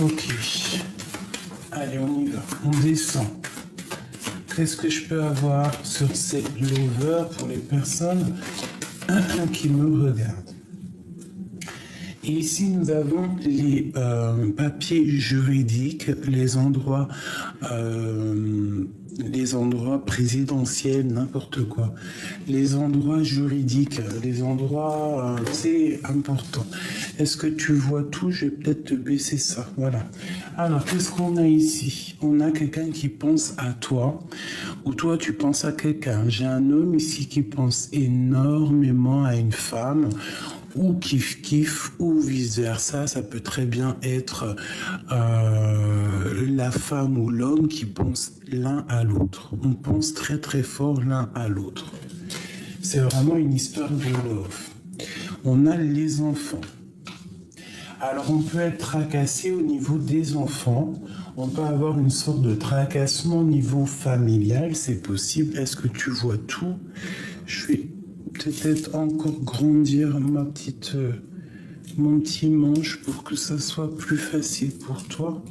Ok. Allez, on y va. On descend. Qu'est-ce que je peux avoir sur ces lovers pour les personnes qui me regardent? Et ici, nous avons les papiers juridiques, les endroits présidentiels, n'importe quoi. Les endroits juridiques, les endroits, c'est important. Est-ce que tu vois tout? Je vais peut-être te baisser ça. Voilà. Alors, qu'est-ce qu'on a ici? On a quelqu'un qui pense à toi, ou toi, tu penses à quelqu'un. J'ai un homme ici qui pense énormément à une femme, ou kiff-kiff, ou vice-versa. Ça peut très bien être la femme ou l'homme qui pense l'un à l'autre. On pense très très fort l'un à l'autre. C'est vraiment une histoire de love. On a les enfants. Alors on peut être tracassé au niveau des enfants. On peut avoir une sorte de tracassement au niveau familial. C'est possible. Est-ce que tu vois tout? Je vais peut-être encore grandir mon petit manche pour que ça soit plus facile pour toi.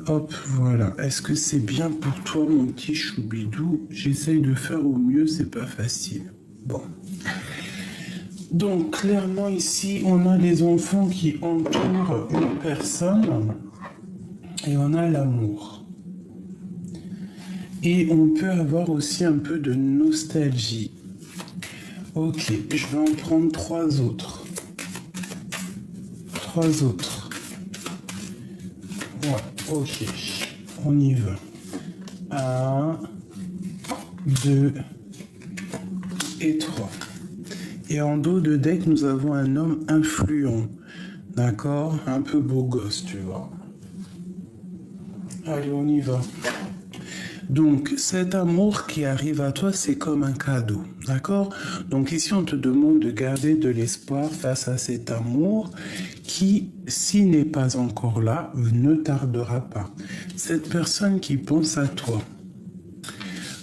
Hop, voilà. Est-ce que c'est bien pour toi, mon petit choubidou? J'essaye de faire au mieux, c'est pas facile. Bon. Donc, clairement, ici, on a les enfants qui entourent une personne et on a l'amour. Et on peut avoir aussi un peu de nostalgie. Ok, je vais en prendre 3 autres. 3 autres. Ouais, ok. On y va. 1, 2 et 3. Et en dos de deck, nous avons un homme influent. D'accord? Un peu beau gosse, tu vois. Allez, on y va. Donc, cet amour qui arrive à toi, c'est comme un cadeau, d'accord? Donc ici, on te demande de garder de l'espoir face à cet amour qui, s'il n'est pas encore là, ne tardera pas. Cette personne qui pense à toi,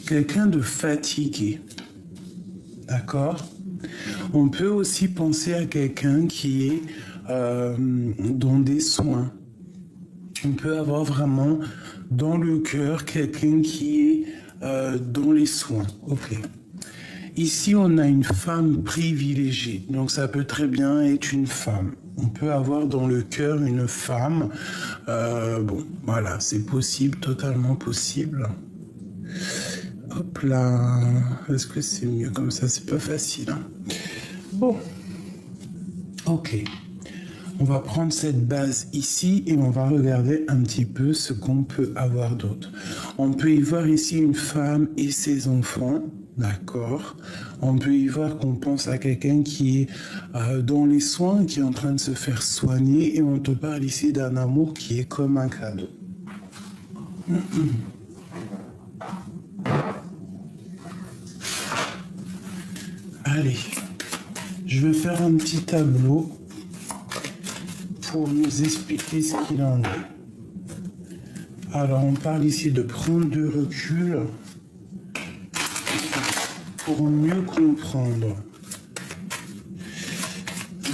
quelqu'un de fatigué, d'accord? On peut aussi penser à quelqu'un qui est dans des soins. On peut avoir vraiment dans le cœur quelqu'un qui est dans les soins. Ok. Ici, on a une femme privilégiée. Donc, ça peut très bien être une femme. On peut avoir dans le cœur une femme. Bon, voilà, c'est possible, totalement possible. Hop là. Est-ce que c'est mieux comme ça? C'est pas facile. Hein. Bon. Ok. On va prendre cette base ici et on va regarder un petit peu ce qu'on peut avoir d'autre. On peut y voir ici une femme et ses enfants, d'accord? On peut y voir qu'on pense à quelqu'un qui est dans les soins, qui est en train de se faire soigner et on te parle ici d'un amour qui est comme un cadeau. Allez, je vais faire un petit tableau pour nous expliquer ce qu'il en est. Alors, on parle ici de prendre du recul pour mieux comprendre.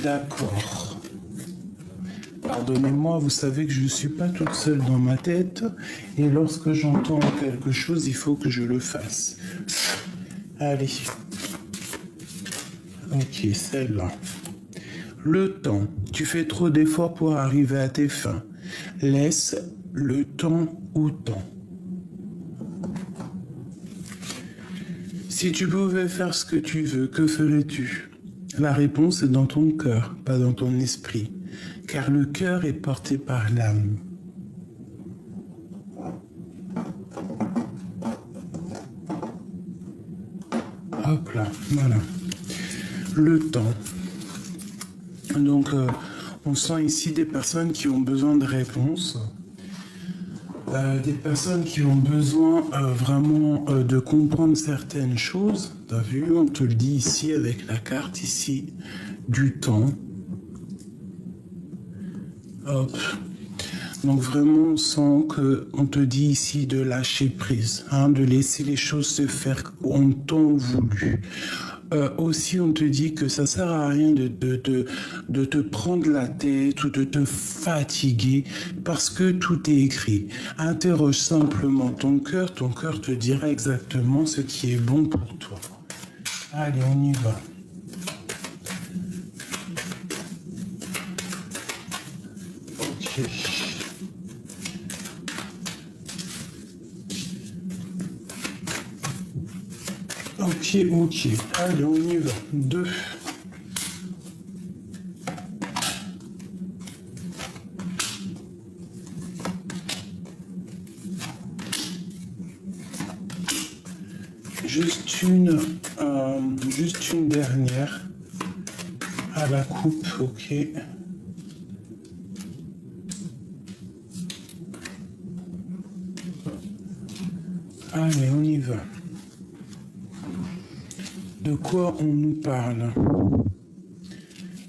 D'accord. Pardonnez-moi, vous savez que je ne suis pas toute seule dans ma tête et lorsque j'entends quelque chose, il faut que je le fasse. Allez. Ok, celle-là. Le temps. Tu fais trop d'efforts pour arriver à tes fins. Laisse le temps au temps. Si tu pouvais faire ce que tu veux, que ferais-tu? La réponse est dans ton cœur, pas dans ton esprit. Car le cœur est porté par l'âme. Hop là, voilà. Le temps. Donc, on sent ici des personnes qui ont besoin de réponses, des personnes qui ont besoin vraiment de comprendre certaines choses. T'as vu, on te le dit ici avec la carte ici du temps. Hop. Donc vraiment, on sent qu'on te dit ici de lâcher prise, hein, de laisser les choses se faire en temps voulu. aussi, on te dit que ça sert à rien de te prendre la tête ou de te fatiguer parce que tout est écrit. Interroge simplement ton cœur te dira exactement ce qui est bon pour toi. Allez, on y va. Ok. Ok. Allez, on y va. 2. Juste une dernière à la coupe, ok. Allez, on y va. De quoi on nous parle?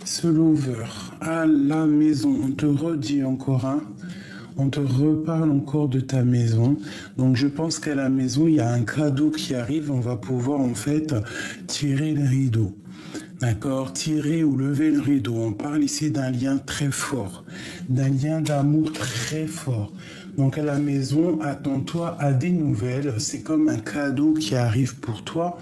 Ce lover à la maison, on te redit encore un. On te reparle encore de ta maison. Donc je pense qu'à la maison, il y a un cadeau qui arrive. On va pouvoir en fait tirer le rideau. D'accord? Tirer ou lever le rideau. On parle ici d'un lien très fort. D'un lien d'amour très fort. Donc à la maison, attends-toi à des nouvelles. C'est comme un cadeau qui arrive pour toi.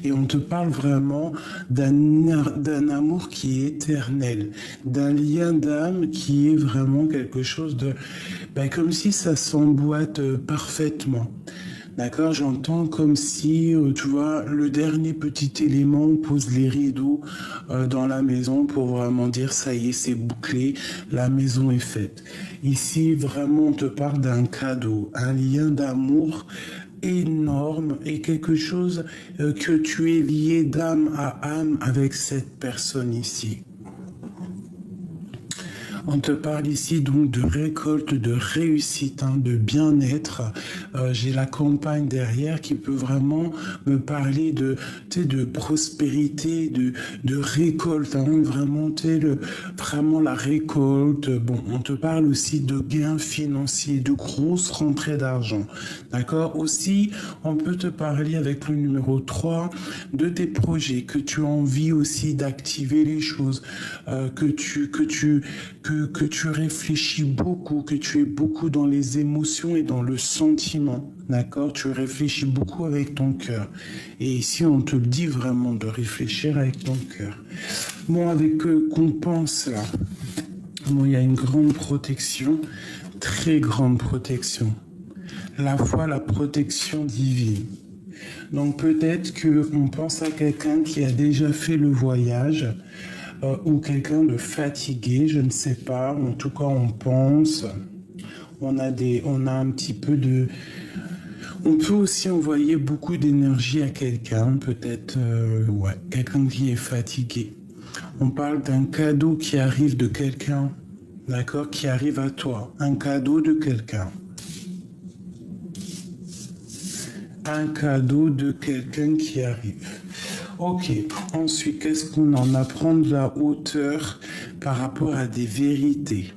Et on te parle vraiment d'un amour qui est éternel. D'un lien d'âme qui est vraiment quelque chose de... comme si ça s'emboîte parfaitement. D'accord, j'entends comme si, tu vois, le dernier petit élément, on pose les rideaux dans la maison pour vraiment dire, ça y est, c'est bouclé, la maison est faite. Ici, vraiment, on te parle d'un cadeau, un lien d'amour énorme et quelque chose que tu es lié d'âme à âme avec cette personne ici. On te parle ici donc de récolte, de réussite, de bien-être. J'ai la campagne derrière qui peut vraiment me parler de prospérité, de récolte, vraiment, vraiment la récolte. Bon, on te parle aussi de gains financiers, de grosses rentrées d'argent. D'accord? Aussi, on peut te parler avec le numéro 3 de tes projets, que tu as envie aussi d'activer les choses, que tu réfléchis beaucoup, que tu es beaucoup dans les émotions et dans le sentiment, d'accord? Tu réfléchis beaucoup avec ton cœur. Et ici, on te le dit vraiment de réfléchir avec ton cœur. Bon, avec qu'on pense là, bon, il y a une grande protection, très grande protection. La foi, la protection divine. Donc peut-être qu'on pense à quelqu'un qui a déjà fait le voyage, ou quelqu'un de fatigué, je ne sais pas. En tout cas, on pense. On a un petit peu de... On peut aussi envoyer beaucoup d'énergie à quelqu'un, peut-être, quelqu'un qui est fatigué. On parle d'un cadeau qui arrive de quelqu'un, d'accord, qui arrive à toi. Un cadeau de quelqu'un. Un cadeau de quelqu'un qui arrive. Ok, ensuite, qu'est-ce qu'on en apprend de la hauteur par rapport à des vérités?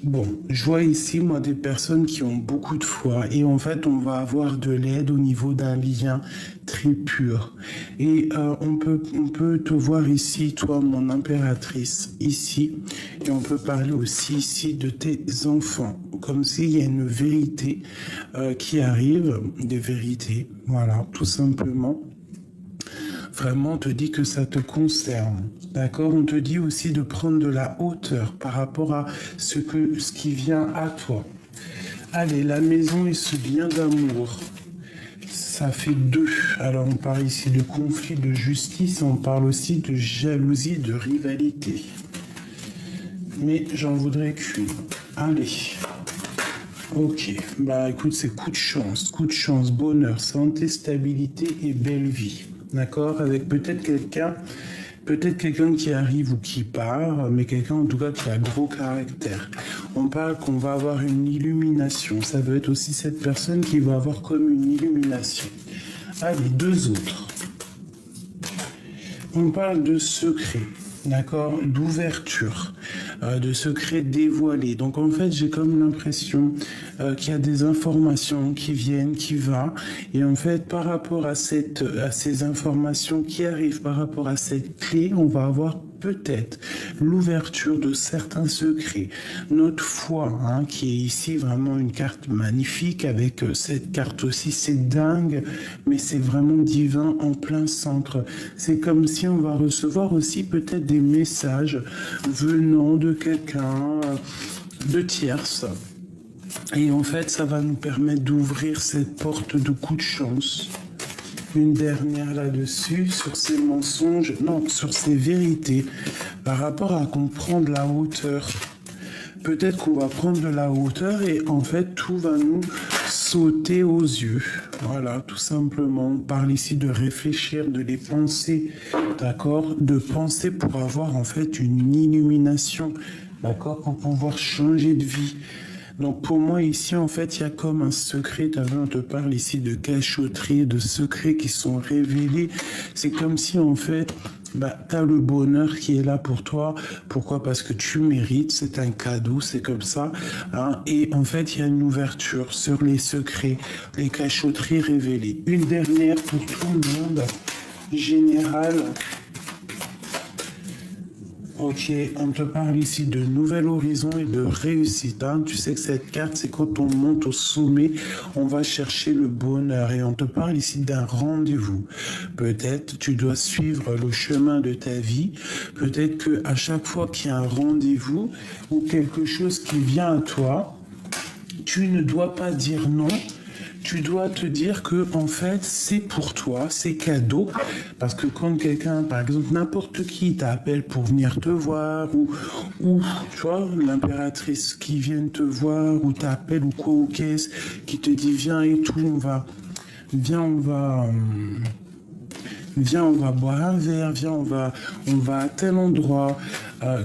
Bon, je vois ici, moi, des personnes qui ont beaucoup de foi et en fait, on va avoir de l'aide au niveau d'un lien très pur. Et on peut te voir ici, toi, mon impératrice, ici, et on peut parler aussi ici de tes enfants, comme s'il y a une vérité qui arrive, des vérités, voilà, tout simplement. Vraiment, on te dit que ça te concerne. D'accord? On te dit aussi de prendre de la hauteur par rapport à ce qui vient à toi. Allez, la maison et ce lien d'amour. Ça fait 2. Alors, on parle ici de conflit, de justice. On parle aussi de jalousie, de rivalité. Mais j'en voudrais qu'une. Allez. Ok. Bah, écoute, c'est coup de chance, bonheur, santé, stabilité et belle vie. D'accord? Avec peut-être quelqu'un qui arrive ou qui part, mais quelqu'un en tout cas qui a gros caractère. On parle qu'on va avoir une illumination. Ça veut être aussi cette personne qui va avoir comme une illumination. Allez, 2 autres. On parle de secret, d'accord? D'ouverture. de secrets dévoilés. Donc en fait, j'ai comme l'impression qu'il y a des informations qui viennent, qui vont. Et en fait, par rapport à ces informations qui arrivent, par rapport à cette clé, on va avoir peut-être l'ouverture de certains secrets. Notre foi, qui est ici vraiment une carte magnifique, avec cette carte aussi, c'est dingue, mais c'est vraiment divin en plein centre. C'est comme si on va recevoir aussi peut-être des messages venant de quelqu'un de tierce. Et en fait, ça va nous permettre d'ouvrir cette porte de coup de chance. Une dernière là-dessus, sur ces mensonges, non, sur ces vérités, par rapport à comprendre la hauteur. Peut-être qu'on va prendre de la hauteur et en fait, tout va nous sauter aux yeux. Voilà, tout simplement. On parle ici de réfléchir, de les penser, d'accord? De penser pour avoir en fait une illumination, d'accord? Pour pouvoir changer de vie. Donc pour moi ici en fait il y a comme un secret, on te parle ici de cachotterie, de secrets qui sont révélés. C'est comme si en fait tu as le bonheur qui est là pour toi. Pourquoi? Parce que tu mérites, c'est un cadeau, c'est comme ça. Et en fait il y a une ouverture sur les secrets, les cachotteries révélées. Une dernière pour tout le monde, générale. Ok, on te parle ici de nouvel horizon et de réussite. Tu sais que cette carte, c'est quand on monte au sommet, on va chercher le bonheur. Et on te parle ici d'un rendez-vous. Peut-être tu dois suivre le chemin de ta vie. Peut-être qu'à chaque fois qu'il y a un rendez-vous ou quelque chose qui vient à toi, tu ne dois pas dire non. Tu dois te dire que en fait c'est pour toi, c'est cadeau, parce que quand quelqu'un, par exemple n'importe qui t'appelle pour venir te voir ou tu vois l'impératrice qui vient te voir ou t'appelle ou quoi ou qu'est-ce qui te dit viens et tout, viens on va boire un verre, viens on va à tel endroit.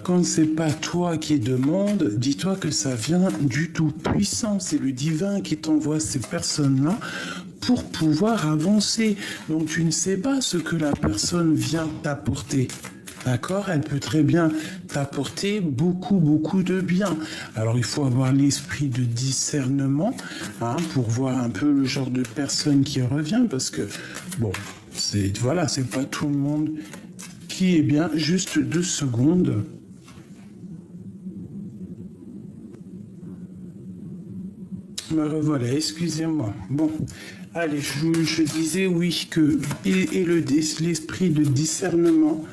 Quand c'est pas toi qui demande, dis-toi que ça vient du Tout-Puissant, c'est le divin qui t'envoie ces personnes-là pour pouvoir avancer. Donc tu ne sais pas ce que la personne vient t'apporter. D'accord? Elle peut très bien t'apporter beaucoup, beaucoup de bien. Alors, il faut avoir l'esprit de discernement pour voir un peu le genre de personne qui revient parce que, bon, c'est pas tout le monde qui est bien. Juste 2 secondes. Me revoilà, excusez-moi. Bon, allez, je disais oui que l'esprit de discernement,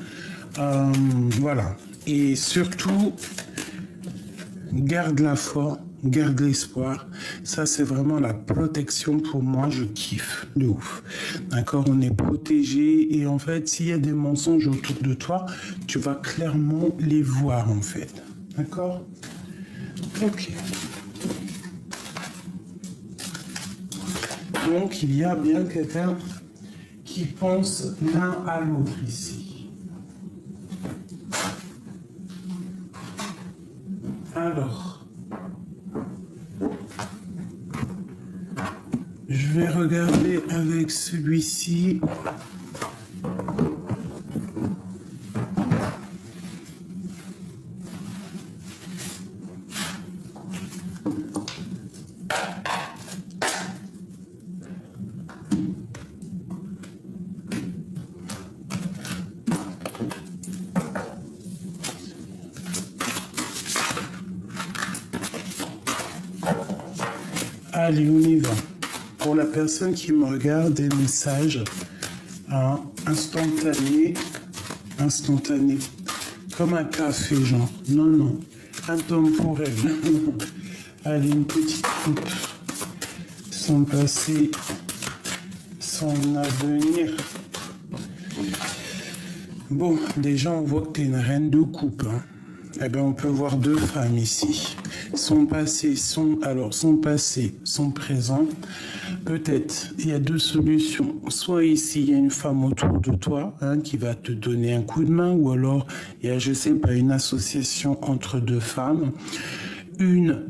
voilà. Et surtout, garde la foi, garde l'espoir. Ça, c'est vraiment la protection pour moi. Je kiffe de ouf. D'accord? On est protégé. Et en fait, s'il y a des mensonges autour de toi, tu vas clairement les voir, en fait. D'accord? Ok. Donc, il y a bien quelqu'un qui pense l'un à l'autre ici. Alors, je vais regarder avec celui-ci. Allez, on y va. Pour la personne qui me regarde, des messages instantanés, comme un café, genre. Non, intemporel. Allez, une petite coupe. Son passé, son avenir. Bon, déjà, on voit que tu es une reine de coupe. Eh bien, on peut voir 2 femmes ici. Son passé, son présent. Peut-être, il y a 2 solutions. Soit ici, il y a une femme autour de toi qui va te donner un coup de main, ou alors il y a, je sais pas, une association entre 2 femmes. Une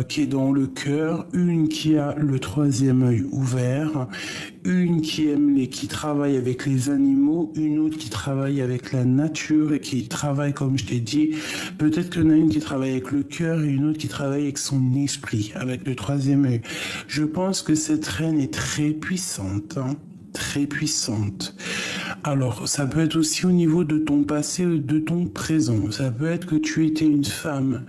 qui est dans le cœur, une qui a le 3e œil ouvert, une qui travaille avec les animaux, une autre qui travaille avec la nature et qui travaille, comme je t'ai dit, peut-être qu'il y en a une qui travaille avec le cœur et une autre qui travaille avec son esprit, avec le troisième œil. Je pense que cette reine est très puissante, hein, très puissante. Alors, ça peut être aussi au niveau de ton passé ou de ton présent. Ça peut être que tu étais une femme,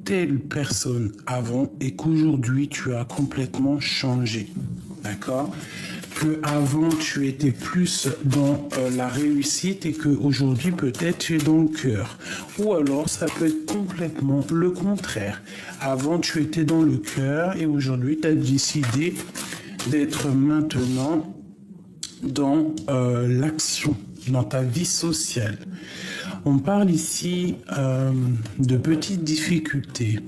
telle personne avant et qu'aujourd'hui tu as complètement changé. D'accord? Que avant tu étais plus dans la réussite et qu'aujourd'hui peut-être tu es dans le cœur. Ou alors ça peut être complètement le contraire. Avant tu étais dans le cœur et aujourd'hui tu as décidé d'être maintenant dans l'action, dans ta vie sociale. On parle ici de petites difficultés.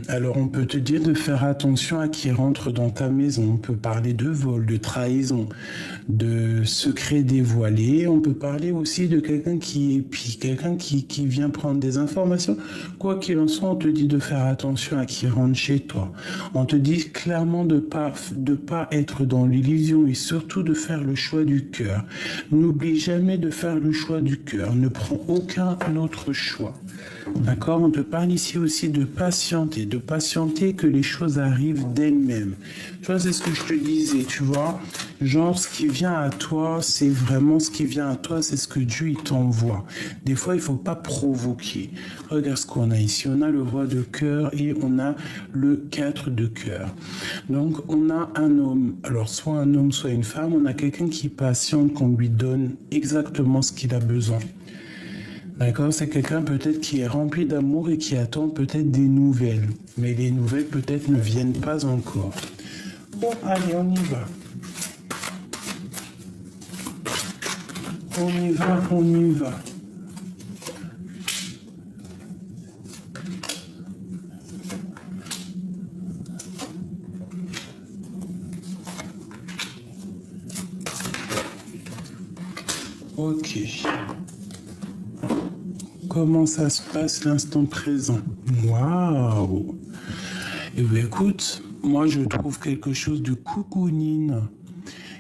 Alors on peut te dire de faire attention à qui rentre dans ta maison. On peut parler de vol, de trahison, de secrets dévoilés. On peut parler aussi de quelqu'un qui épie, quelqu'un qui vient prendre des informations. Quoi qu'il en soit, on te dit de faire attention à qui rentre chez toi. On te dit clairement de pas être dans l'illusion et surtout de faire le choix du cœur. N'oublie jamais de faire le choix du cœur. Ne prends aucun autre choix. D'accord? On te parle ici aussi de patienter que les choses arrivent d'elles-mêmes. Tu vois, c'est ce que je te disais, tu vois. Genre, ce qui vient à toi, c'est vraiment ce qui vient à toi, c'est ce que Dieu il t'envoie. Des fois, il faut pas provoquer. Regarde ce qu'on a ici. On a le roi de cœur et on a le 4 de cœur. Donc, on a un homme. Alors, soit un homme, soit une femme. On a quelqu'un qui patiente, qu'on lui donne exactement ce qu'il a besoin. D'accord, c'est quelqu'un peut-être qui est rempli d'amour et qui attend peut-être des nouvelles. Mais les nouvelles peut-être ne viennent pas encore. Bon, allez, on y va. On y va, on y va. Ok. Comment ça se passe l'instant présent? Waouh! Eh bien, écoute, moi je trouve quelque chose de cocooning,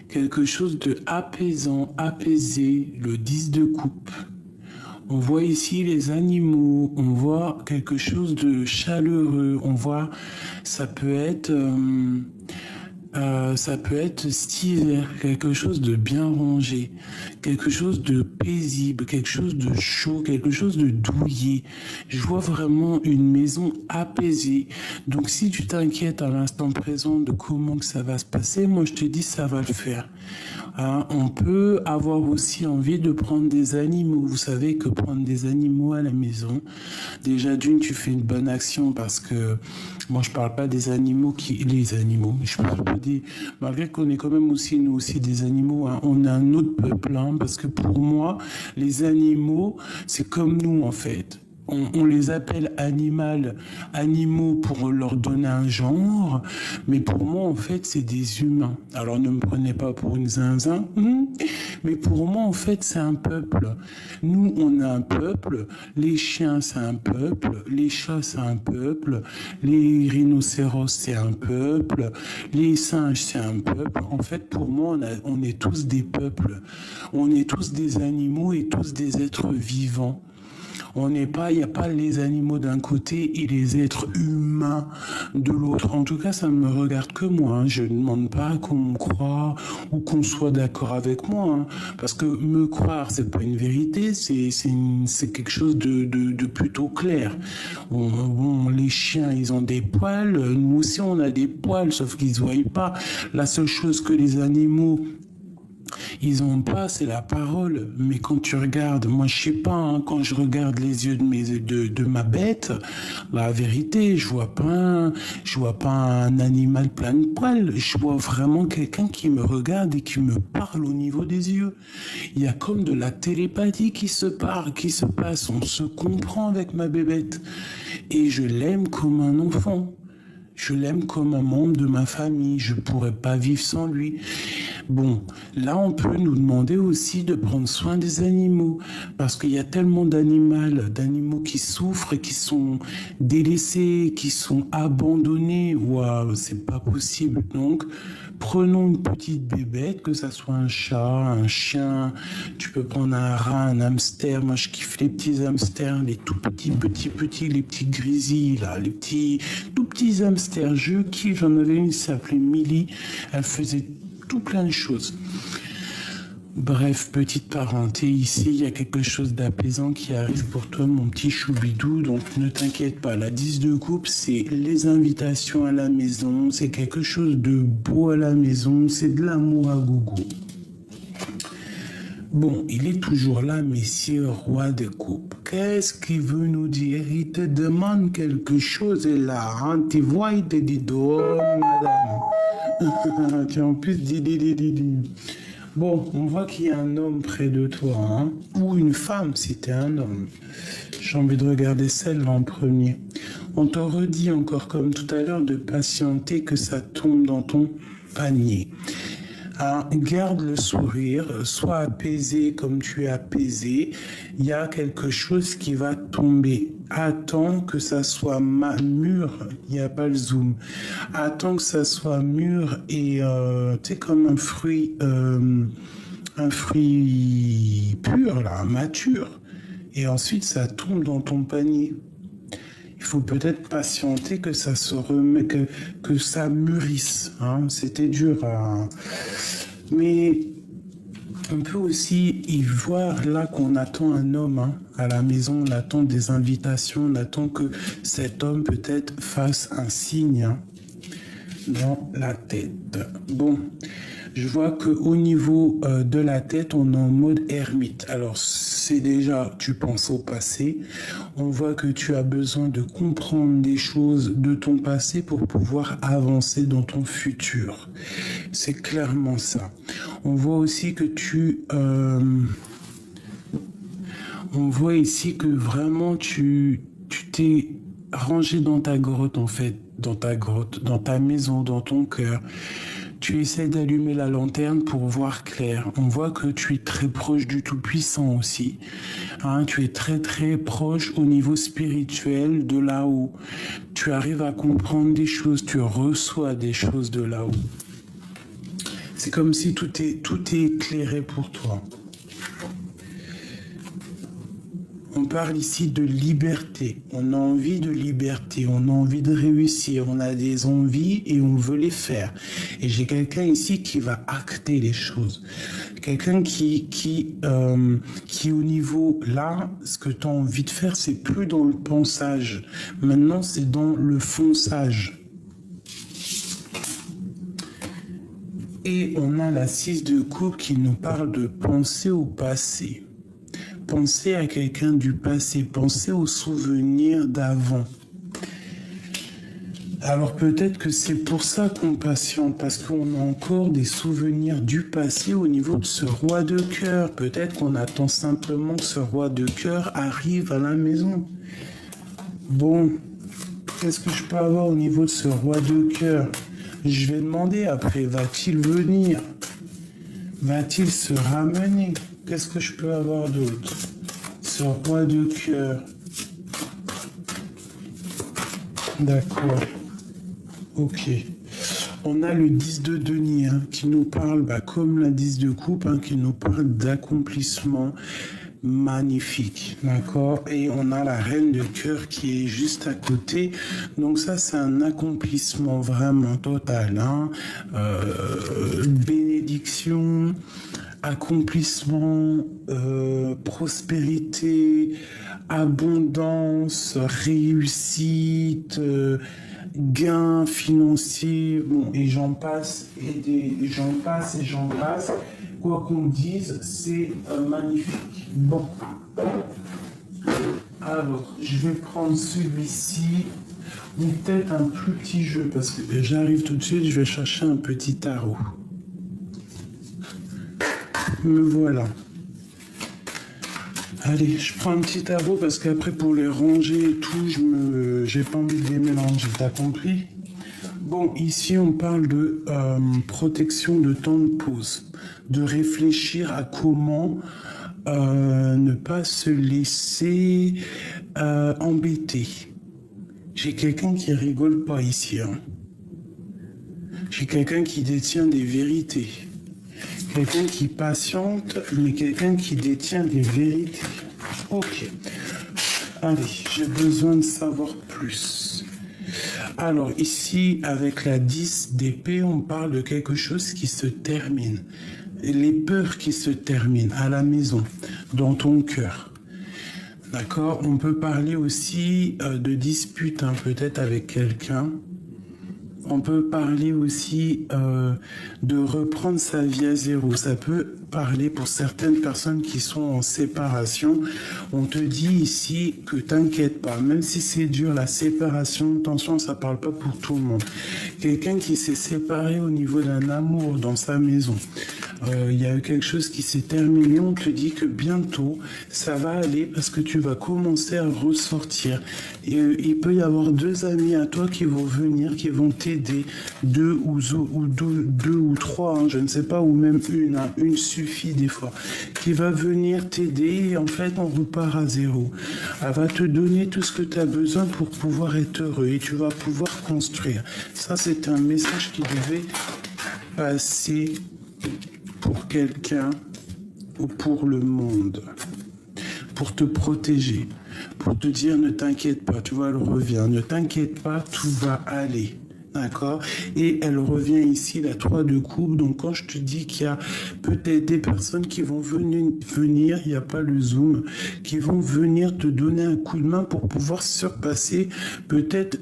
quelque chose de apaisant, apaisé, le 10 de coupe. On voit ici les animaux, on voit quelque chose de chaleureux, on voit, ça peut être cet hiver, quelque chose de bien rangé, quelque chose de paisible, quelque chose de chaud, quelque chose de douillet. Je vois vraiment une maison apaisée. Donc si tu t'inquiètes à l'instant présent de comment que ça va se passer, moi je te dis ça va le faire. Hein, on peut avoir aussi envie de prendre des animaux. Vous savez que prendre des animaux à la maison, déjà d'une, tu fais une bonne action parce que moi je parle pas des animaux je parle pas des, malgré qu'on est quand même aussi nous aussi des animaux, hein, on est un autre peuple, hein, parce que pour moi les animaux c'est comme nous en fait. On les appelle animaux pour leur donner un genre, mais pour moi, en fait, c'est des humains. Alors, ne me prenez pas pour une zinzin, mais pour moi, en fait, c'est un peuple. Nous, on est un peuple, les chiens, c'est un peuple, les chats, c'est un peuple, les rhinocéros, c'est un peuple, les singes, c'est un peuple. En fait, pour moi, on est tous des peuples. On est tous des animaux et tous des êtres vivants. Il n'y a pas les animaux d'un côté et les êtres humains de l'autre. En tout cas, ça ne me regarde que moi. Hein. Je ne demande pas qu'on me croie ou qu'on soit d'accord avec moi. Hein. Parce que me croire, c'est pas une vérité, c'est quelque chose de plutôt clair. Bon, les chiens, ils ont des poils. Nous aussi, on a des poils, sauf qu'ils ne se voient pas. La seule chose que les animaux ils ont pas, c'est la parole. Mais quand tu regardes, moi je sais pas, hein, quand je regarde les yeux de ma bête, la vérité, je vois pas un animal plein de poils. Je vois vraiment quelqu'un qui me regarde et qui me parle au niveau des yeux. Il y a comme de la télépathie qui se passe. On se comprend avec ma bébête. Et je l'aime comme un enfant. Je l'aime comme un membre de ma famille. Je pourrais pas vivre sans lui. Bon, là, on peut nous demander aussi de prendre soin des animaux, parce qu'il y a tellement d'animaux qui souffrent, et qui sont délaissés, qui sont abandonnés. Waouh, c'est pas possible. Donc, prenons une petite bébête, que ça soit un chat, un chien, tu peux prendre un rat, un hamster. Moi, je kiffe les petits hamsters, les tout petits, les petits grizzlies, là, les petits, tout petits hamsters. Je kiffe, j'en avais une qui s'appelait Millie, elle faisait tout plein de choses. Bref, petite parenté, ici, il y a quelque chose d'apaisant qui arrive pour toi, mon petit choubidou, donc ne t'inquiète pas. La 10 de coupe, c'est les invitations à la maison, c'est quelque chose de beau à la maison, c'est de l'amour à gogo. Bon, il est toujours là, messieurs, roi de coupe. Qu'est-ce qu'il veut nous dire? Il te demande quelque chose et là, hein, tu vois, il te dit dehors, madame. Tu en plus dis. Bon, on voit qu'il y a un homme près de toi, hein, ou une femme si t'es un homme. J'ai envie de regarder celle en premier. On te redit encore comme tout à l'heure de patienter que ça tombe dans ton panier. Alors, garde le sourire, sois apaisé comme tu es apaisé. Il y a quelque chose qui va tomber. Attends que ça soit mûr. Il n'y a pas le zoom. Attends que ça soit mûr et tu sais, comme un fruit pur là, mature. Et ensuite ça tombe dans ton panier. Il faut peut-être patienter que ça se remet, que ça mûrisse. Hein. C'était dur. Mais on peut aussi y voir là qu'on attend un homme hein, à la maison. On attend des invitations. On attend que cet homme peut-être fasse un signe hein, dans la tête. Bon. Je vois qu'au niveau de la tête, on est en mode ermite. Alors, c'est déjà, tu penses au passé. On voit que tu as besoin de comprendre des choses de ton passé pour pouvoir avancer dans ton futur. C'est clairement ça. On voit aussi que on voit ici que vraiment tu t'es rangé dans ta grotte en fait, dans ta maison, dans ton cœur. Tu essaies d'allumer la lanterne pour voir clair. On voit que tu es très proche du Tout-Puissant aussi. Hein, tu es très très proche au niveau spirituel de là-haut. Tu arrives à comprendre des choses, tu reçois des choses de là-haut. C'est comme si tout est éclairé pour toi. On parle ici de liberté. On a envie de liberté, on a envie de réussir, on a des envies et on veut les faire. Et j'ai quelqu'un ici qui va acter les choses. Quelqu'un qui au niveau là, ce que tu as envie de faire, c'est plus dans le pensage. Maintenant, c'est dans le fonçage. Et on a la 6 de coupe qui nous parle de penser au passé. Pensez à quelqu'un du passé, pensez aux souvenirs d'avant. Alors peut-être que c'est pour ça qu'on patiente, parce qu'on a encore des souvenirs du passé au niveau de ce roi de cœur. Peut-être qu'on attend simplement que ce roi de cœur arrive à la maison. Bon, qu'est-ce que je peux avoir au niveau de ce roi de cœur? Je vais demander après, va-t-il venir? Va-t-il se ramener? Qu'est-ce que je peux avoir d'autre? Ce roi de cœur. D'accord. Ok. On a le 10 de denier hein, qui nous parle, comme la 10 de coupe, hein, qui nous parle d'accomplissement magnifique. D'accord. Et on a la reine de cœur qui est juste à côté. Donc ça, c'est un accomplissement vraiment total. Hein. Bénédiction. Accomplissement, prospérité, abondance, réussite, gains financiers, bon, et j'en passe, et j'en passe. Quoi qu'on dise, c'est magnifique. Bon. Alors, je vais prendre celui-ci, ou peut-être un plus petit jeu, parce que j'arrive tout de suite, je vais chercher un petit tarot. Me voilà. Allez, je prends un petit tarot parce qu'après pour les ranger et tout, j'ai pas envie de les mélanger, t'as compris? Bon, ici on parle de protection de temps de pause, de réfléchir à comment ne pas se laisser embêter. J'ai quelqu'un qui rigole pas ici. Hein. J'ai quelqu'un qui détient des vérités. Quelqu'un qui patiente, mais quelqu'un qui détient des vérités. Ok. Allez, j'ai besoin de savoir plus. Alors ici, avec la 10 d'épée, on parle de quelque chose qui se termine. Les peurs qui se terminent à la maison, dans ton cœur. D'accord? On peut parler aussi de dispute, hein, peut-être avec quelqu'un. On peut parler aussi de reprendre sa vie à zéro. Ça peut parler pour certaines personnes qui sont en séparation. On te dit ici que t'inquiète pas, même si c'est dur la séparation, attention, ça parle pas pour tout le monde. Quelqu'un qui s'est séparé au niveau d'un amour dans sa maison. Il y a eu quelque chose qui s'est terminé, on te dit que bientôt ça va aller parce que tu vas commencer à ressortir. Et, il peut y avoir 2 amis à toi qui vont venir, qui vont t'aider, 2 ou 3, hein, je ne sais pas, ou même une, hein, une suffit des fois, qui va venir t'aider et en fait on repart à zéro. Elle va te donner tout ce que tu as besoin pour pouvoir être heureux et tu vas pouvoir construire. Ça c'est un message qui devait passer pour quelqu'un ou pour le monde, pour te protéger, pour te dire ne t'inquiète pas, tu vois, elle revient, ne t'inquiète pas, tout va aller. D'accord? Et elle revient ici, la 3 de coupe. Donc, quand je te dis qu'il y a peut-être des personnes qui vont venir, il n'y a pas le zoom, qui vont venir te donner un coup de main pour pouvoir surpasser peut-être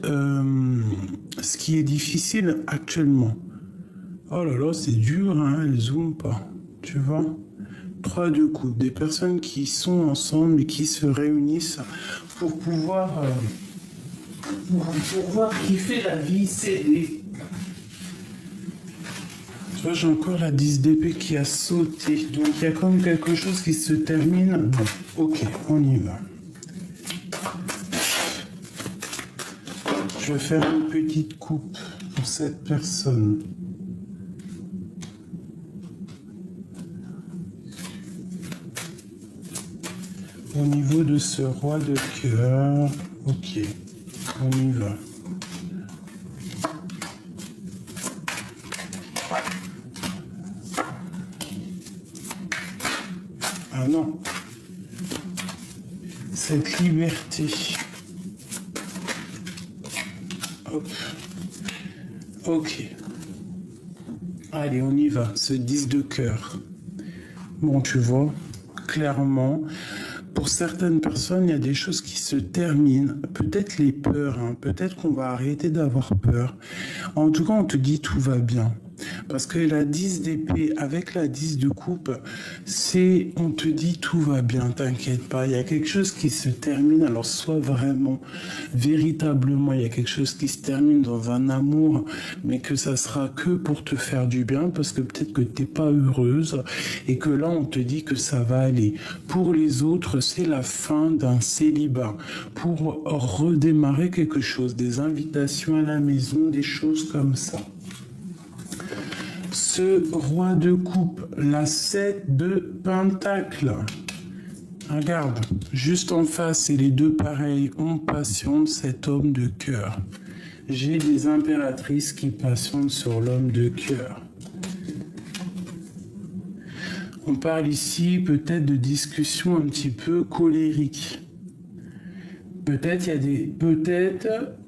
ce qui est difficile actuellement. Oh là là, c'est dur, hein, elle zoome pas, tu vois. 3 de coupe, des personnes qui sont ensemble et qui se réunissent pour pouvoir kiffer la vie, s'aider. Tu vois, j'ai encore la 10 d'épée qui a sauté, donc il y a comme quelque chose qui se termine. Bon, ok, on y va. Je vais faire une petite coupe pour cette personne. Au niveau de ce roi de cœur, ok, on y va. Ah non, cette liberté. Hop. Ok. Allez, on y va, ce 10 de cœur. Bon, tu vois, clairement, pour certaines personnes, il y a des choses qui se terminent. Peut-être les peurs, hein. Peut-être qu'on va arrêter d'avoir peur. En tout cas, on te dit tout va bien. Parce que la 10 d'épée avec la 10 de coupe, c'est on te dit tout va bien, t'inquiète pas. Il y a quelque chose qui se termine. Alors soit vraiment, véritablement, il y a quelque chose qui se termine dans un amour, mais que ça sera que pour te faire du bien, parce que peut-être que t'es pas heureuse et que là on te dit que ça va aller. Pour les autres, c'est la fin d'un célibat. Pour redémarrer quelque chose, des invitations à la maison, des choses comme ça. Ce roi de coupe, la 7 de pentacle. Regarde, juste en face, c'est les deux pareils. On patiente cet homme de cœur. J'ai des impératrices qui patientent sur l'homme de cœur. On parle ici peut-être de discussions un petit peu colériques. Peut-être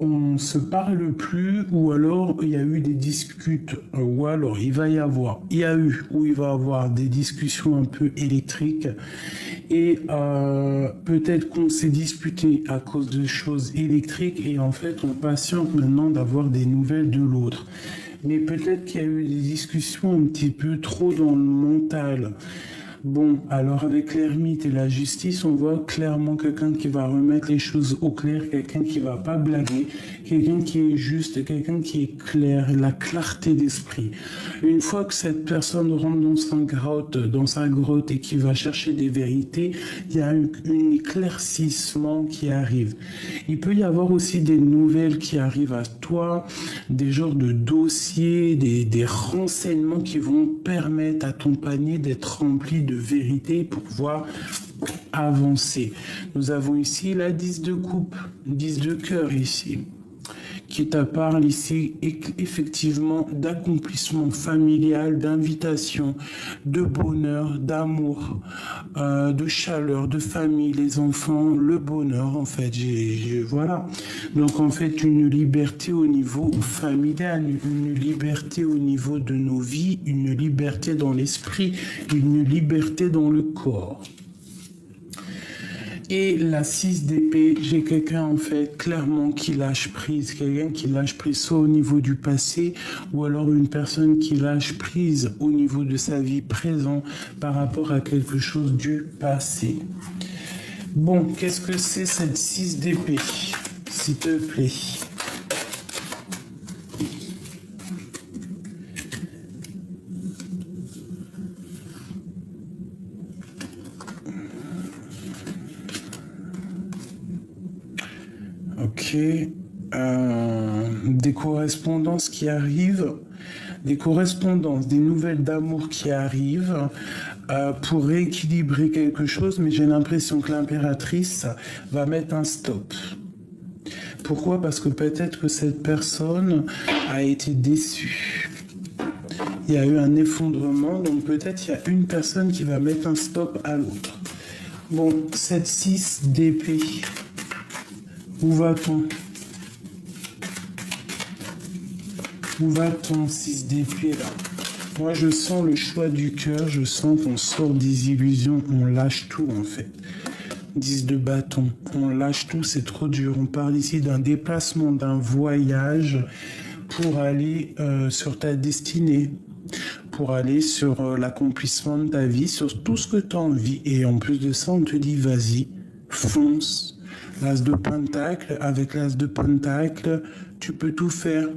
on se parle plus, ou alors il y a eu des disputes, ou alors il va y avoir des discussions un peu électriques, et peut-être qu'on s'est disputé à cause de choses électriques, et en fait on patiente maintenant d'avoir des nouvelles de l'autre. Mais peut-être qu'il y a eu des discussions un petit peu trop dans le mental. Bon, alors avec l'ermite et la justice, on voit clairement quelqu'un qui va remettre les choses au clair, quelqu'un qui va pas blaguer, quelqu'un qui est juste, quelqu'un qui est clair, la clarté d'esprit. Une fois que cette personne rentre dans sa grotte et qui va chercher des vérités, il y a un éclaircissement qui arrive. Il peut y avoir aussi des nouvelles qui arrivent à toi, des genres de dossiers, des renseignements qui vont permettre à ton panier d'être rempli de vérité pour pouvoir avancer. Nous avons ici la 10 de coupe, 10 de cœur ici, qui te parle ici effectivement d'accomplissement familial, d'invitation, de bonheur, d'amour, de chaleur, de famille, les enfants, le bonheur en fait. Voilà. Donc en fait une liberté au niveau familial, une liberté au niveau de nos vies, une liberté dans l'esprit, une liberté dans le corps. Et la 6 d'épée, j'ai quelqu'un en fait clairement qui lâche prise, quelqu'un qui lâche prise soit au niveau du passé ou alors une personne qui lâche prise au niveau de sa vie présente par rapport à quelque chose du passé. Bon, qu'est-ce que c'est cette 6 d'épée, s'il te plaît? Ok, des correspondances qui arrivent, des correspondances, des nouvelles d'amour qui arrivent pour rééquilibrer quelque chose, mais j'ai l'impression que l'impératrice va mettre un stop. Pourquoi? Parce que peut-être que cette personne a été déçue. Il y a eu un effondrement, donc peut-être il y a une personne qui va mettre un stop à l'autre. Bon, cette 6 d'épée. Où va-t-on? Où va-t-on, 6 d'épée là? Moi je sens le choix du cœur, je sens qu'on sort des illusions, on lâche tout en fait. 10 de bâton, on lâche tout, c'est trop dur. On parle ici d'un déplacement, d'un voyage pour aller sur ta destinée, pour aller sur l'accomplissement de ta vie, sur tout ce que tu as envie. Et en plus de ça, on te dit vas-y, fonce. L'as de pentacle, avec l'as de pentacle, tu peux tout faire.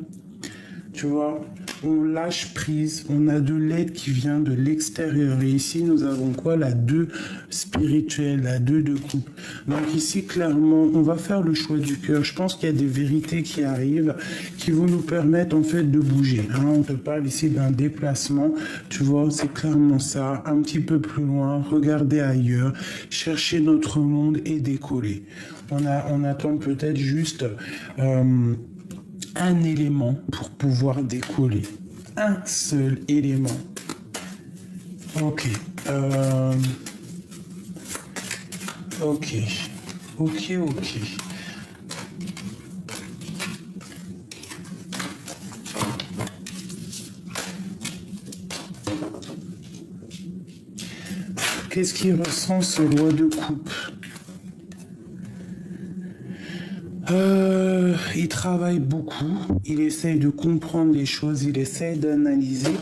Tu vois, on lâche prise, on a de l'aide qui vient de l'extérieur. Et ici, nous avons quoi? La 2 spirituelle, la 2 de coupe. Donc ici, clairement, on va faire le choix du cœur. Je pense qu'il y a des vérités qui arrivent, qui vont nous permettre en fait de bouger. Hein, on te parle ici d'un déplacement. Tu vois, c'est clairement ça. Un petit peu plus loin, regarder ailleurs, chercher notre monde et décoller. On attend peut-être juste un élément pour pouvoir décoller. Un seul élément. Ok. Ok. Qu'est-ce qu'il ressent ce roi de coupe? Il travaille beaucoup, il essaye de comprendre les choses, il essaye d'analyser.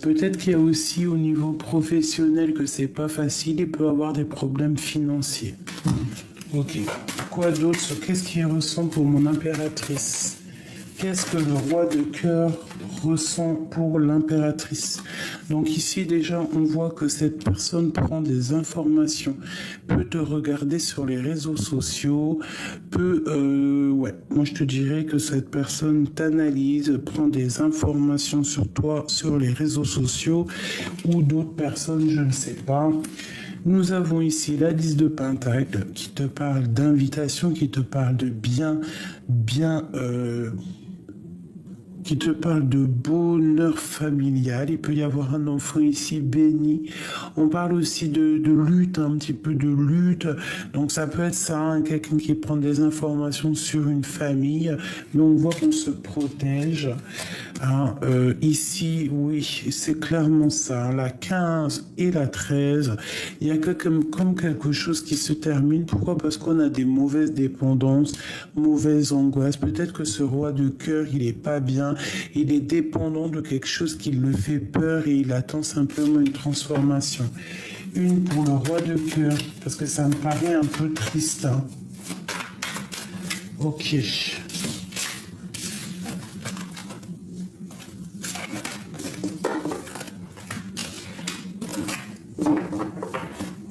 Peut-être qu'il y a aussi au niveau professionnel que c'est pas facile, il peut avoir des problèmes financiers. Ok. Quoi d'autre? Qu'est-ce qu'il ressent pour mon impératrice? Qu'est-ce que le roi de cœur ressent pour l'impératrice? Donc ici déjà on voit que cette personne prend des informations, peut te regarder sur les réseaux sociaux, moi je te dirais que cette personne t'analyse, prend des informations sur toi sur les réseaux sociaux ou d'autres personnes, je ne sais pas. Nous avons ici la 10 de pentacle qui te parle d'invitation, qui te parle de qui te parle de bonheur familial. Il peut y avoir un enfant ici béni. On parle aussi de lutte, un petit peu de lutte. Donc ça peut être ça, hein, quelqu'un qui prend des informations sur une famille, mais on voit qu'on se protège. Hein, ici, oui, c'est clairement ça. Hein, la 15 et la 13, il y a comme quelque chose qui se termine. Pourquoi? Parce qu'on a des mauvaises dépendances, mauvaises angoisses. Peut-être que ce roi de cœur, il est pas bien. Il est dépendant de quelque chose qui le fait peur et il attend simplement une transformation. une pour le roi de cœur, parce que ça me paraît un peu triste. Hein. Ok.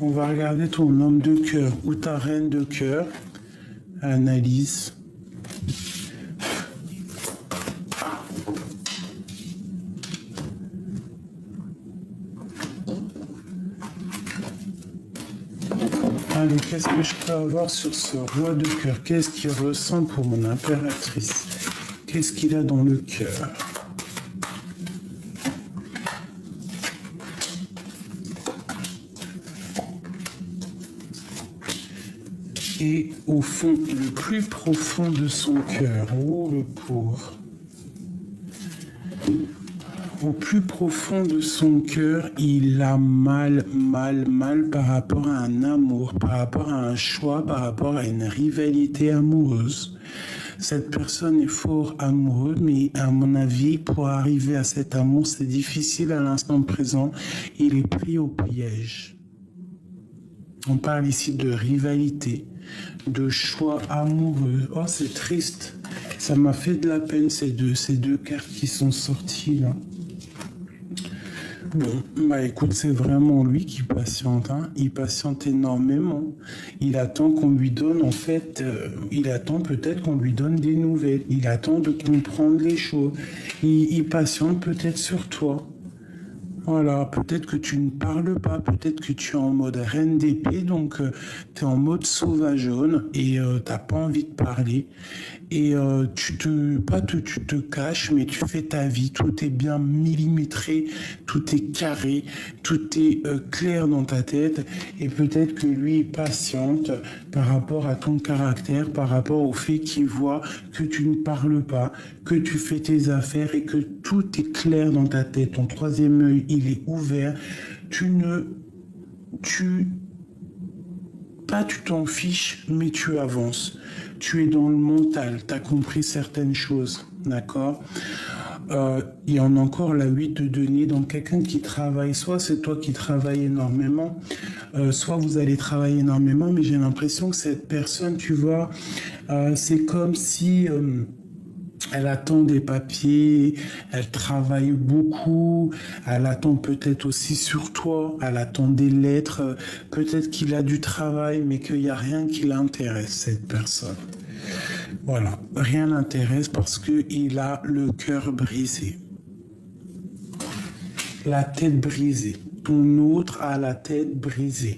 On va regarder ton homme de cœur ou ta reine de cœur. Analyse. Allez, qu'est-ce que je peux avoir sur ce roi de cœur? Qu'est-ce qu'il ressent pour mon impératrice? Qu'est-ce qu'il a dans le cœur? Et au fond, le plus profond de son cœur, oh le pauvre. Au plus profond de son cœur, il a mal par rapport à un amour, par rapport à un choix, par rapport à une rivalité amoureuse. Cette personne est fort amoureuse, mais à mon avis, pour arriver à cet amour, c'est difficile à l'instant présent. Il est pris au piège. On parle ici de rivalité, de choix amoureux. Oh, c'est triste. Ça m'a fait de la peine, ces deux cartes qui sont sorties là. Bon, bah écoute, c'est vraiment lui qui patiente, hein. Il patiente énormément. Il attend qu'on lui donne, en fait, il attend peut-être qu'on lui donne des nouvelles. Il attend de comprendre les choses. Il patiente peut-être sur toi. Voilà, peut-être que tu ne parles pas, peut-être que tu es en mode reine d'épée, donc tu es en mode sauvageonne et t'as pas envie de parler. Et tu te caches, mais tu fais ta vie, tout est bien millimétré, tout est carré, tout est clair dans ta tête. Et peut-être que lui est patiente par rapport à ton caractère, par rapport au fait qu'il voit que tu ne parles pas, que tu fais tes affaires et que tout est clair dans ta tête. Ton troisième œil, il est ouvert. Tu t'en fiches, mais tu avances. Tu es dans le mental, tu as compris certaines choses, d'accord? Il y en a encore la 8 de denier, donc quelqu'un qui travaille, soit c'est toi qui travailles énormément, soit vous allez travailler énormément, mais j'ai l'impression que cette personne, tu vois, c'est comme si... elle attend des papiers, elle travaille beaucoup, elle attend peut-être aussi sur toi, elle attend des lettres, peut-être qu'il a du travail, mais qu'il n'y a rien qui l'intéresse, cette personne. Voilà, rien l'intéresse parce qu'il a le cœur brisé. La tête brisée. Ton autre a la tête brisée.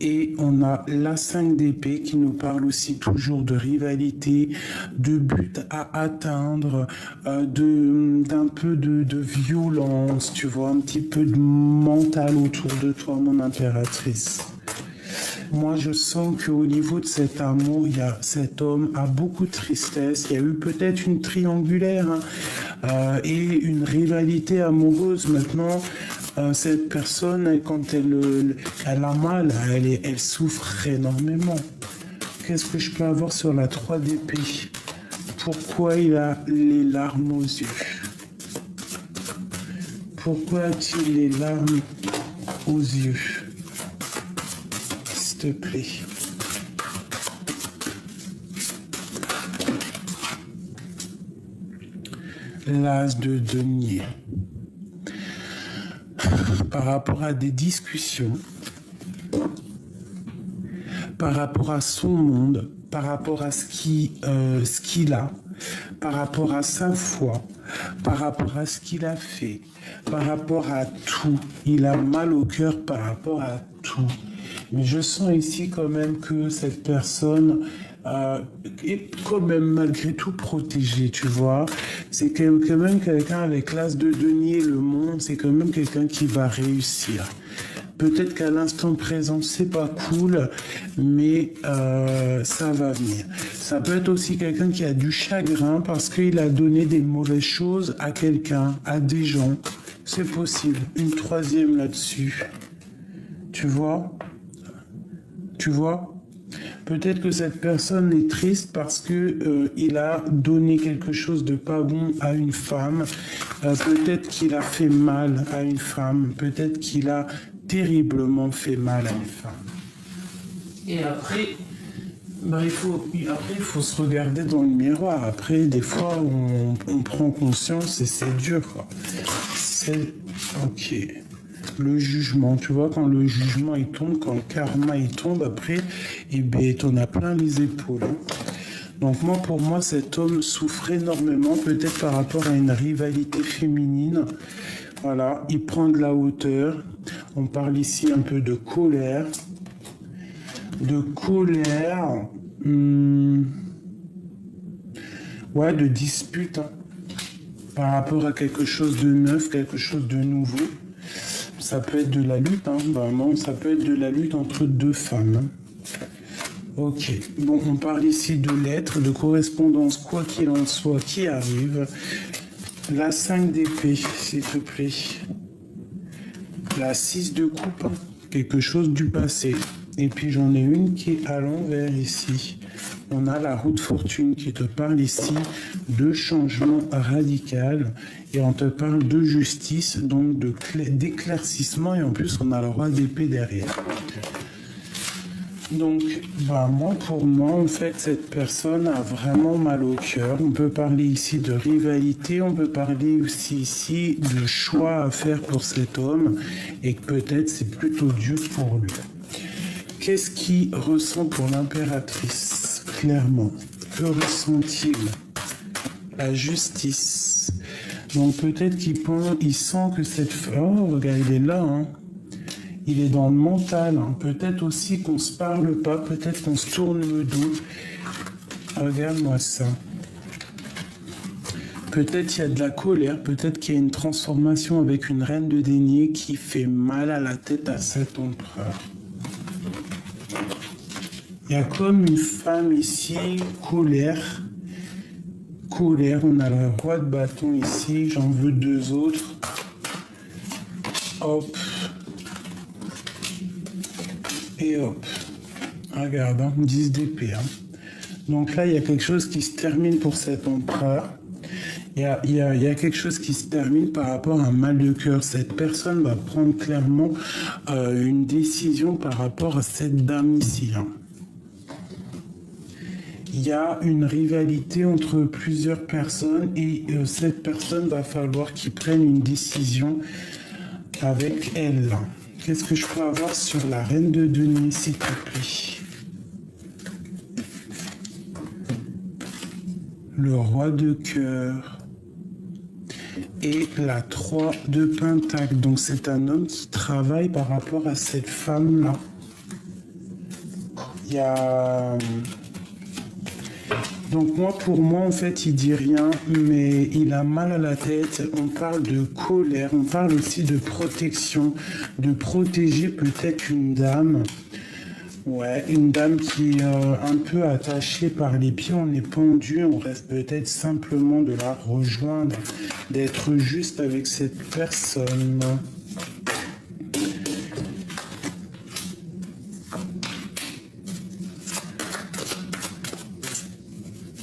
Et on a la 5 d'épée qui nous parle aussi toujours de rivalité, de but à atteindre, d'un peu de violence, tu vois, un petit peu de mental autour de toi, mon impératrice. Moi, je sens qu'au niveau de cet amour, cet homme a beaucoup de tristesse. Il y a eu peut-être une triangulaire et une rivalité amoureuse. Maintenant, cette personne, quand elle a mal, elle souffre énormément. Qu'est-ce que je peux avoir sur la 3 d'épée? Pourquoi il a les larmes aux yeux? Pourquoi a-t-il les larmes aux yeux? S'il te plaît. L'as de denier. Par rapport à des discussions, par rapport à son monde, par rapport à ce qu'il a, par rapport à sa foi, par rapport à ce qu'il a fait, par rapport à tout. Il a mal au cœur par rapport à tout. Mais je sens ici quand même que cette personne est quand même malgré tout protégée, tu vois. C'est quand même quelqu'un avec l'as de denier, le monde, c'est quand même quelqu'un qui va réussir. Peut-être qu'à l'instant présent, c'est pas cool, mais ça va venir. Ça peut être aussi quelqu'un qui a du chagrin parce qu'il a donné des mauvaises choses à quelqu'un, à des gens. C'est possible. Une 3e là-dessus. Tu vois? Tu vois? Peut-être que cette personne est triste parce que il a donné quelque chose de pas bon à une femme. Peut-être qu'il a fait mal à une femme. Peut-être qu'il a terriblement fait mal à une femme. Et après, il faut se regarder dans le miroir. Après, des fois, on prend conscience et c'est dur, quoi. Ok. Le jugement, tu vois, quand le jugement il tombe, quand le karma il tombe, après, eh bien, t'en as plein les épaules. Hein. Donc pour moi, cet homme souffre énormément, peut-être par rapport à une rivalité féminine. Voilà, il prend de la hauteur. On parle ici un peu de colère. Ouais, de dispute, hein, par rapport à quelque chose de neuf, quelque chose de nouveau. Ça peut être de la lutte, hein, vraiment, ça peut être de la lutte entre deux femmes. Hein. Ok, bon, on parle ici de lettres, de correspondance, quoi qu'il en soit, qui arrive. La 5 d'épée, s'il te plaît. La 6 de coupe, quelque chose du passé. Et puis j'en ai une qui est à l'envers ici. On a la roue de fortune qui te parle ici de changement radical. Et on te parle de justice, donc d'éclaircissement. Et en plus, on a le roi d'épée derrière. Donc, pour moi, en fait, cette personne a vraiment mal au cœur. On peut parler ici de rivalité, on peut parler aussi ici de choix à faire pour cet homme et que peut-être c'est plutôt dur pour lui. Qu'est-ce qu'il ressent pour l'impératrice, clairement? Que ressent-il? La justice. Donc peut-être qu'il sent que cette femme... Oh, regarde, il est là, hein. Il est dans le mental. Hein. Peut-être aussi qu'on se parle pas, peut-être qu'on se tourne le dos. Regarde-moi ça. Peut-être qu'il y a de la colère, peut-être qu'il y a une transformation avec une reine de denier qui fait mal à la tête à cet empereur. Il y a comme une femme ici, colère. On a le roi de bâton ici, j'en veux deux autres. Hop. Et hop. Regarde, hein, 10 d'épée. Hein. Donc là, il y a quelque chose qui se termine pour cet empereur. Il y a quelque chose qui se termine par rapport à un mal de cœur. Cette personne va prendre clairement une décision par rapport à cette dame ici. Hein. Il y a une rivalité entre plusieurs personnes et cette personne va falloir qu'il prenne une décision avec elle. Qu'est-ce que je peux avoir sur la reine de denier, s'il te plaît? Le roi de cœur et la 3 de pentacle. Donc c'est un homme qui travaille par rapport à cette femme-là. Il y a... Donc pour moi, en fait, il dit rien, mais il a mal à la tête. On parle de colère, on parle aussi de protection, de protéger peut-être une dame. Ouais, une dame qui est un peu attachée par les pieds, on est pendu, on reste peut-être simplement de la rejoindre, d'être juste avec cette personne.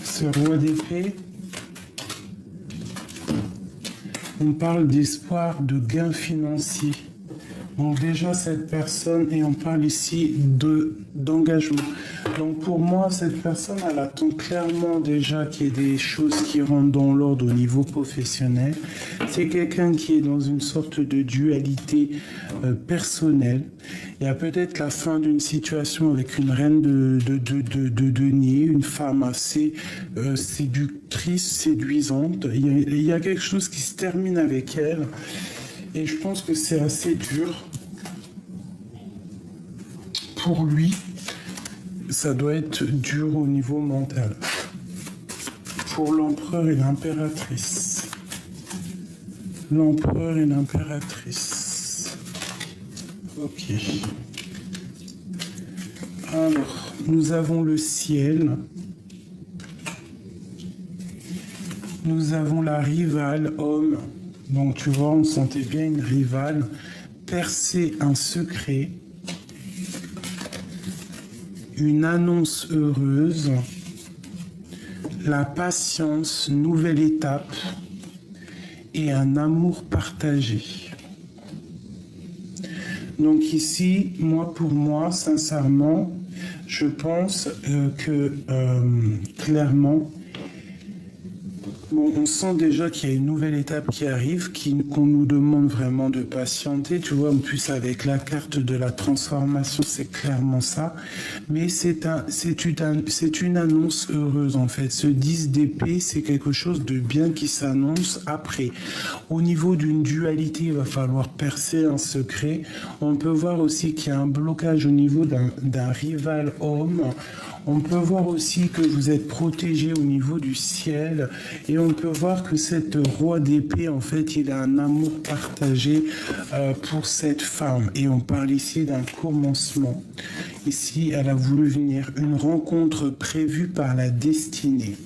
Ce roi d'épée, on parle d'espoir de gain financier. Donc déjà cette personne, et on parle ici d'engagement. Donc pour moi, cette personne, elle attend clairement déjà qu'il y ait des choses qui rentrent dans l'ordre au niveau professionnel. C'est quelqu'un qui est dans une sorte de dualité personnelle. Il y a peut-être la fin d'une situation avec une reine de denier, une femme assez séductrice, séduisante. Il y a quelque chose qui se termine avec elle. Et je pense que c'est assez dur pour lui. Ça doit être dur au niveau mental. Pour l'empereur et l'impératrice. L'empereur et l'impératrice. Ok. Alors, nous avons le ciel. Nous avons la rivale, homme. Donc tu vois, on sentait bien une rivale percer un secret, une annonce heureuse, la patience, nouvelle étape et un amour partagé. Donc ici, moi, pour moi, sincèrement, je pense que clairement, bon, on sent déjà qu'il y a une nouvelle étape qui arrive, qu'on nous demande vraiment de patienter. Tu vois, en plus avec la carte de la transformation, c'est clairement ça. Mais c'est une annonce heureuse en fait. Ce 10 d'épée, c'est quelque chose de bien qui s'annonce après. Au niveau d'une dualité, il va falloir percer un secret. On peut voir aussi qu'il y a un blocage au niveau d'un rival homme. On peut voir aussi que vous êtes protégé au niveau du ciel et on peut voir que cette roi d'épée, en fait, il a un amour partagé pour cette femme. Et on parle ici d'un commencement. Ici, elle a voulu venir, une rencontre prévue par la destinée.